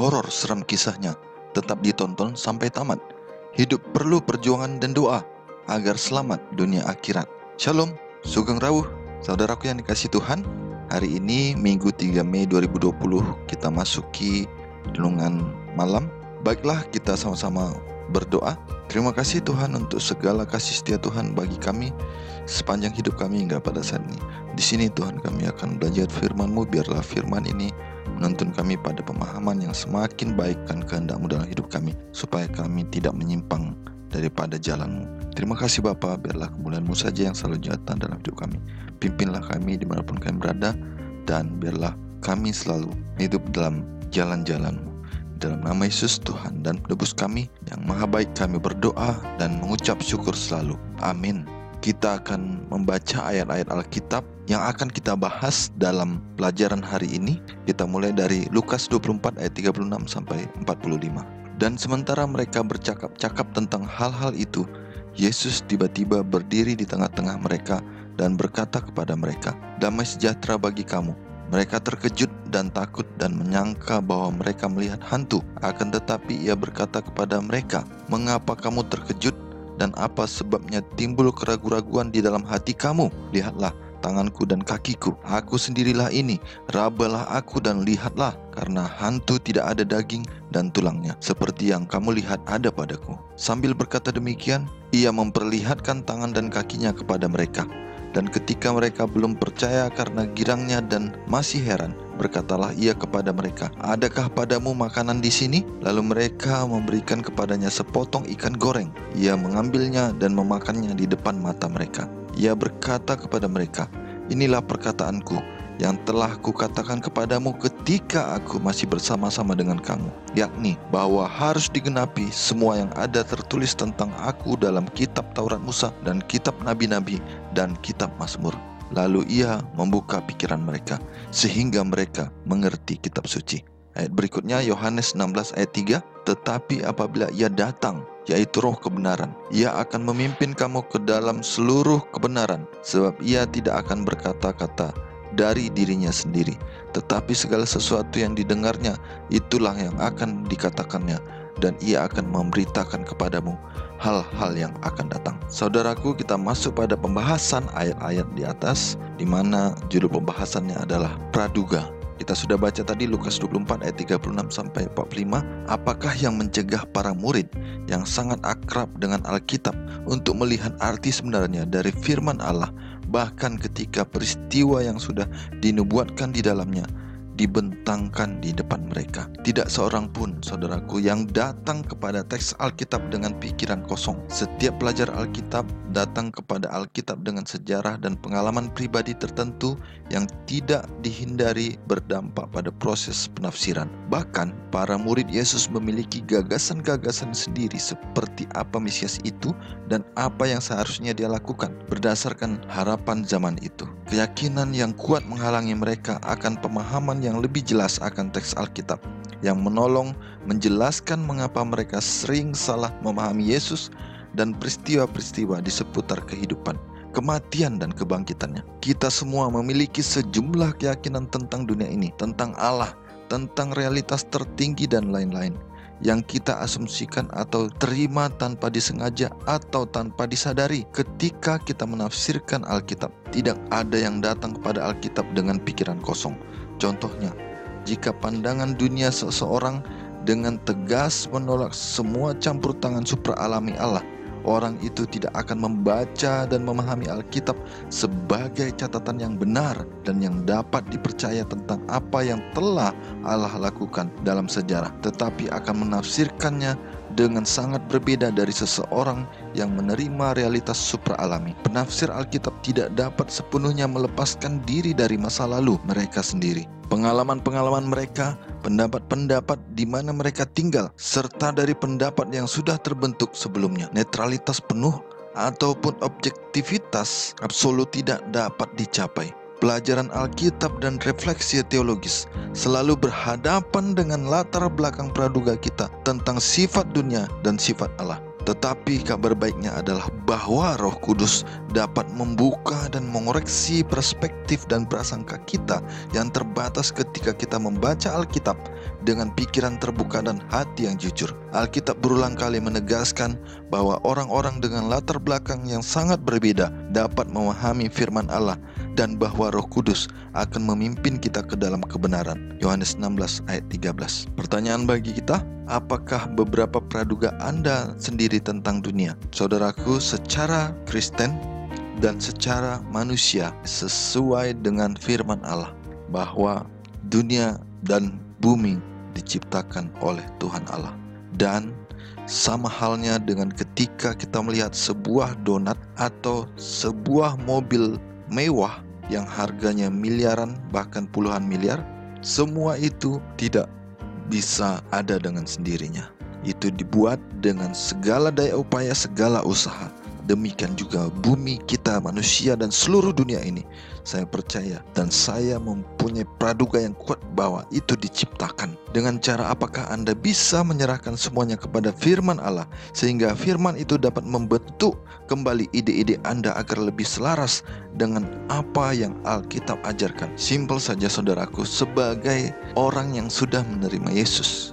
horor seram kisahnya. Tetap ditonton sampai tamat. Hidup perlu perjuangan dan doa agar selamat dunia akhirat. Shalom, sugeng rawuh, saudaraku yang dikasihi Tuhan. Hari ini Minggu 3 Mei 2020 kita masuki renungan malam. Baiklah, kita sama-sama berdoa. Terima kasih Tuhan untuk segala kasih setia Tuhan bagi kami sepanjang hidup kami hingga pada saat ini. Di sini Tuhan, kami akan belajar firman-Mu. Biarlah firman ini menuntun kami pada pemahaman yang semakin baik dan kehendak-Mu dalam hidup kami, supaya kami tidak menyimpang daripada jalan-Mu. Terima kasih Bapa, biarlah kemuliaan-Mu saja yang selalu nyata dalam hidup kami. Pimpinlah kami dimanapun kami berada, dan biarlah kami selalu hidup dalam jalan-jalan-Mu. Dalam nama Yesus Tuhan dan penebus kami yang maha baik, kami berdoa dan mengucap syukur selalu. Amin. Kita akan membaca ayat-ayat Alkitab yang akan kita bahas dalam pelajaran hari ini. Kita mulai dari Lukas 24 ayat 36 sampai 45. Dan sementara mereka bercakap-cakap tentang hal-hal itu, Yesus tiba-tiba berdiri di tengah-tengah mereka dan berkata kepada mereka, "Damai sejahtera bagi kamu." Mereka terkejut dan takut dan menyangka bahwa mereka melihat hantu. Akan tetapi ia berkata kepada mereka, "Mengapa kamu terkejut? Dan apa sebabnya timbul keraguan-raguan di dalam hati kamu? Lihatlah tanganku dan kakiku, aku sendirilah ini. Rabalah aku dan lihatlah, karena hantu tidak ada daging dan tulangnya, seperti yang kamu lihat ada padaku." Sambil berkata demikian, ia memperlihatkan tangan dan kakinya kepada mereka. Dan ketika mereka belum percaya karena girangnya dan masih heran, berkatalah ia kepada mereka, "Adakah padamu makanan di sini?" Lalu mereka memberikan kepadanya sepotong ikan goreng. Ia mengambilnya dan memakannya di depan mata mereka. Ia berkata kepada mereka, "Inilah perkataanku yang telah kukatakan kepadamu ketika aku masih bersama-sama dengan kamu, yakni bahwa harus digenapi semua yang ada tertulis tentang aku dalam kitab Taurat Musa dan kitab Nabi-Nabi dan kitab Mazmur." Lalu ia membuka pikiran mereka sehingga mereka mengerti kitab suci. Ayat berikutnya Yohanes 16 ayat 3, "Tetapi apabila ia datang, yaitu Roh kebenaran, ia akan memimpin kamu ke dalam seluruh kebenaran, sebab ia tidak akan berkata-kata dari dirinya sendiri, tetapi segala sesuatu yang didengarnya, itulah yang akan dikatakannya, dan ia akan memberitakan kepadamu hal-hal yang akan datang." Saudaraku, kita masuk pada pembahasan ayat-ayat di atas, di mana judul pembahasannya adalah praduga. Kita sudah baca tadi Lukas 24 ayat 36 sampai 45. Apakah yang mencegah para murid yang sangat akrab dengan Alkitab untuk melihat arti sebenarnya dari firman Allah, bahkan ketika peristiwa yang sudah dinubuatkan di dalamnya dibentangkan di depan mereka? Tidak seorang pun, saudaraku, yang datang kepada teks Alkitab dengan pikiran kosong. Setiap pelajar Alkitab datang kepada Alkitab dengan sejarah dan pengalaman pribadi tertentu yang tidak dihindari berdampak pada proses penafsiran. Bahkan para murid Yesus memiliki gagasan-gagasan sendiri seperti apa Mesias itu dan apa yang seharusnya dia lakukan berdasarkan harapan zaman itu. Keyakinan yang kuat menghalangi mereka akan pemahaman yang lebih jelas akan teks Alkitab, yang menolong menjelaskan mengapa mereka sering salah memahami Yesus dan peristiwa-peristiwa di seputar kehidupan, kematian dan kebangkitannya. Kita semua memiliki sejumlah keyakinan tentang dunia ini, tentang Allah, tentang realitas tertinggi dan lain-lain, yang kita asumsikan atau terima tanpa disengaja atau tanpa disadari ketika kita menafsirkan Alkitab. Tidak ada yang datang kepada Alkitab dengan pikiran kosong. Contohnya, jika pandangan dunia seseorang dengan tegas menolak semua campur tangan supraalami Allah, orang itu tidak akan membaca dan memahami Alkitab sebagai catatan yang benar dan yang dapat dipercaya tentang apa yang telah Allah lakukan dalam sejarah, tetapi akan menafsirkannya dengan sangat berbeda dari seseorang yang menerima realitas supraalami. Penafsir Alkitab tidak dapat sepenuhnya melepaskan diri dari masa lalu mereka sendiri, pengalaman-pengalaman mereka, pendapat-pendapat di mana mereka tinggal, serta dari pendapat yang sudah terbentuk sebelumnya. Netralitas penuh ataupun objektivitas absolut tidak dapat dicapai. Pelajaran Alkitab dan refleksi teologis selalu berhadapan dengan latar belakang praduga kita tentang sifat dunia dan sifat Allah. Tetapi kabar baiknya adalah bahwa Roh Kudus dapat membuka dan mengoreksi perspektif dan prasangka kita yang terbatas ketika kita membaca Alkitab dengan pikiran terbuka dan hati yang jujur. Alkitab berulang kali menegaskan bahwa orang-orang dengan latar belakang yang sangat berbeda dapat memahami firman Allah dan bahwa Roh Kudus akan memimpin kita ke dalam kebenaran. Yohanes 16 ayat 13. Pertanyaan bagi kita, apakah beberapa praduga Anda sendiri tentang dunia? Saudaraku, secara Kristen dan secara manusia sesuai dengan firman Allah bahwa dunia dan bumi diciptakan oleh Tuhan Allah. Dan sama halnya dengan ketika kita melihat sebuah donat atau sebuah mobil mewah yang harganya miliaran bahkan puluhan miliar, semua itu tidak bisa ada dengan sendirinya. Itu dibuat dengan segala daya upaya, segala usaha. Demikian juga bumi kita, manusia, dan seluruh dunia ini. Saya percaya dan saya mempunyai praduga yang kuat bahwa itu diciptakan. Dengan cara apakah Anda bisa menyerahkan semuanya kepada firman Allah, sehingga firman itu dapat membentuk kembali ide-ide Anda agar lebih selaras dengan apa yang Alkitab ajarkan. Simpel saja saudaraku, sebagai orang yang sudah menerima Yesus,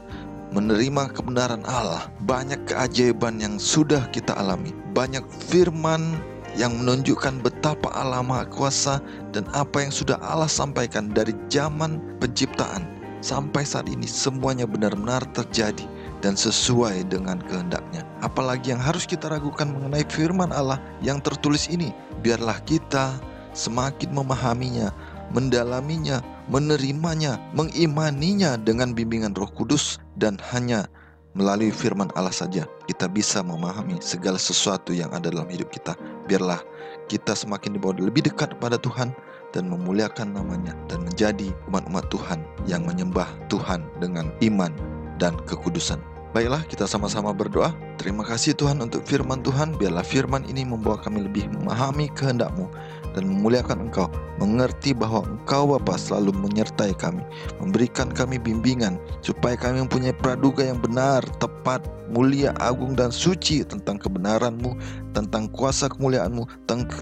menerima kebenaran Allah, banyak keajaiban yang sudah kita alami. Banyak firman yang menunjukkan betapa Allah Maha Kuasa dan apa yang sudah Allah sampaikan dari zaman penciptaan sampai saat ini, semuanya benar-benar terjadi dan sesuai dengan kehendaknya. Apalagi yang harus kita ragukan mengenai firman Allah yang tertulis ini? Biarlah kita semakin memahaminya, mendalaminya, menerimanya, mengimaninya dengan bimbingan Roh Kudus, dan hanya melalui firman Allah saja kita bisa memahami segala sesuatu yang ada dalam hidup kita. Biarlah kita semakin dibawa lebih dekat pada Tuhan dan memuliakan namanya dan menjadi umat-umat Tuhan yang menyembah Tuhan dengan iman dan kekudusan. Baiklah, kita sama-sama berdoa. Terima kasih Tuhan untuk firman Tuhan. Biarlah firman ini membawa kami lebih memahami kehendak-Mu dan memuliakan Engkau, mengerti bahwa Engkau Bapa selalu menyertai kami, memberikan kami bimbingan supaya kami mempunyai praduga yang benar, tepat, mulia, agung, dan suci tentang kebenaran-Mu, tentang kuasa kemuliaan-Mu,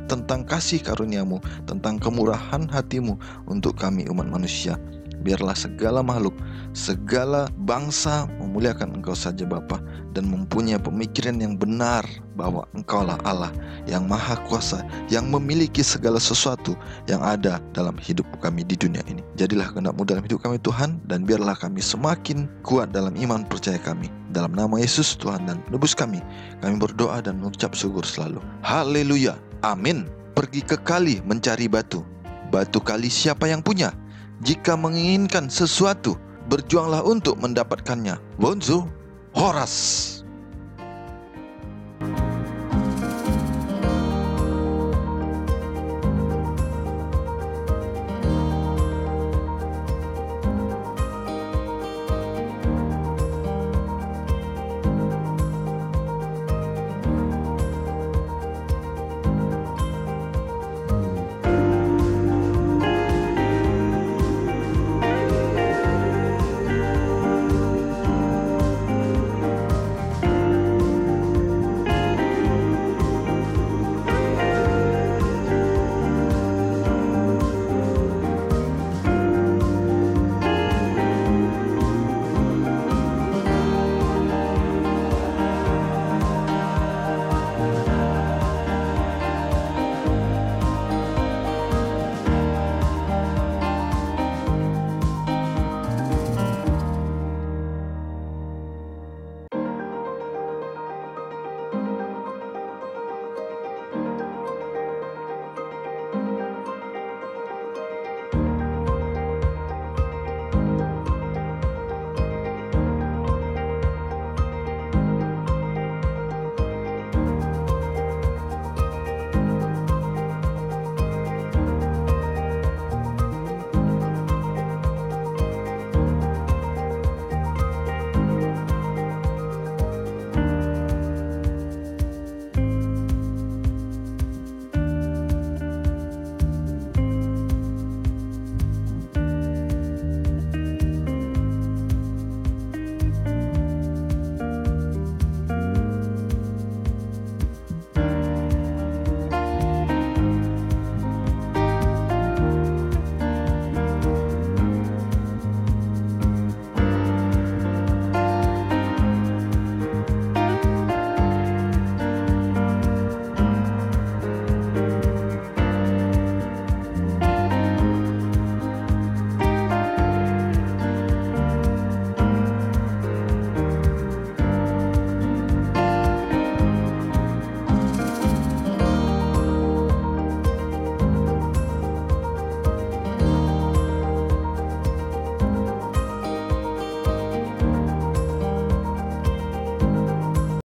tentang kasih karunia-Mu, tentang kemurahan hati-Mu untuk kami umat manusia. Biarlah segala makhluk, segala bangsa memuliakan Engkau saja Bapa, dan mempunyai pemikiran yang benar bahwa Engkaulah Allah yang Maha Kuasa, yang memiliki segala sesuatu yang ada dalam hidup kami di dunia ini. Jadilah kehendak-Mu dalam hidup kami Tuhan, dan biarlah kami semakin kuat dalam iman percaya kami. Dalam nama Yesus Tuhan dan Penebus kami berdoa dan mengucap syukur selalu. Haleluya, amin. Pergi ke kali mencari batu. Batu kali siapa yang punya? Jika menginginkan sesuatu, berjuanglah untuk mendapatkannya. Bonzo Horas.